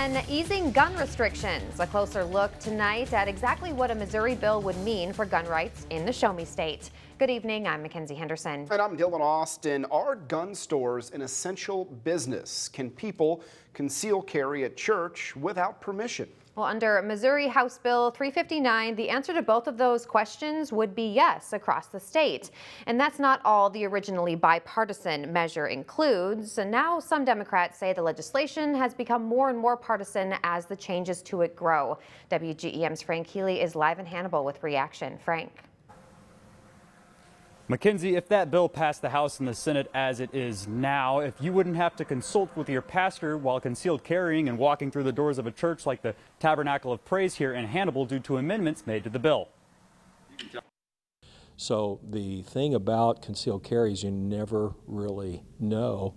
And easing gun restrictions. A closer look tonight at exactly what a Missouri bill would mean for gun rights in the Show Me State. Good evening, I'm Mackenzie Henderson. And I'm Dylan Austin. Are gun stores an essential business? Can people conceal carry at church without permission? Well, under Missouri House Bill 359, the answer to both of those questions would be yes across the state. And that's not all the originally bipartisan measure includes. And now some Democrats say the legislation has become more and more partisan as the changes to it grow. WGEM's Frank Healy is live in Hannibal with reaction. Frank. Mackenzie, if that bill passed the House and the Senate as it is now, if you wouldn't have to consult with your pastor while concealed carrying and walking through the doors of a church like the Tabernacle of Praise here in Hannibal due to amendments made to the bill. So the thing about concealed carry is you never really know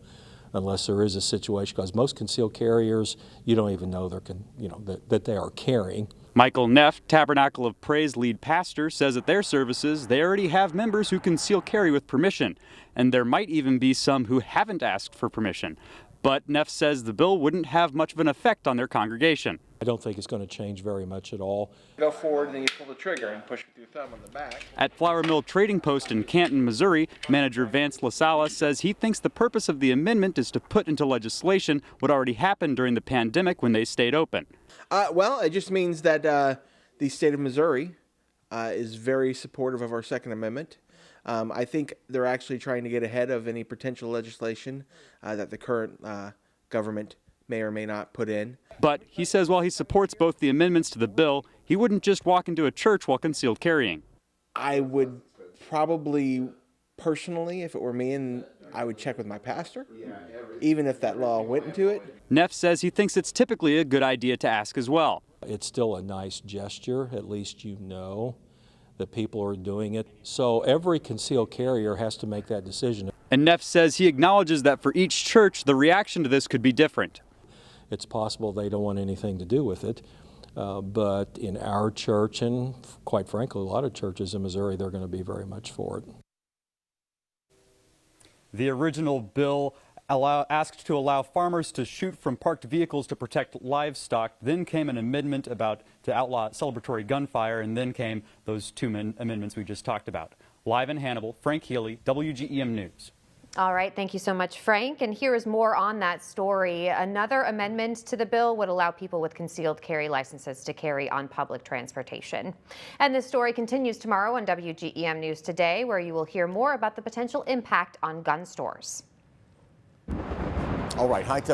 unless there is a situation, because most concealed carriers, you don't even know that they are carrying. Michael Neff, Tabernacle of Praise lead pastor, says at their services they already have members who conceal carry with permission, and there might even be some who haven't asked for permission. But Neff says the bill wouldn't have much of an effect on their congregation. I don't think it's going to change very much at all. Go forward and then you pull the trigger and push with your thumb on the back. At Flour Mill Trading Post in Canton, Missouri, manager Vance LaSala says he thinks the purpose of the amendment is to put into legislation what already happened during the pandemic when they stayed open. Well, it just means that the state of Missouri is very supportive of our Second Amendment. I think they're actually trying to get ahead of any potential legislation that the current government may or may not put in. But he says while he supports both the amendments to the bill, he wouldn't just walk into a church while concealed carrying. I would probably, personally, if it were me, and I would check with my pastor, even if that law went into it. Neff says he thinks it's typically a good idea to ask as well. It's still a nice gesture, at least you know that people are doing it. So every concealed carrier has to make that decision. And Neff says he acknowledges that for each church, the reaction to this could be different. It's possible they don't want anything to do with it, but in our church, and quite frankly, a lot of churches in Missouri, they're going to be very much for it. The original bill asked to allow farmers to shoot from parked vehicles to protect livestock. Then came an amendment to outlaw celebratory gunfire, and then came those two amendments we just talked about. Live in Hannibal, Frank Healy, WGEM News. All right, thank you so much, Frank. And here is more on that story. Another amendment to the bill would allow people with concealed carry licenses to carry on public transportation. And this story continues tomorrow on WGEM News Today, where you will hear more about the potential impact on gun stores. All right, high temperature.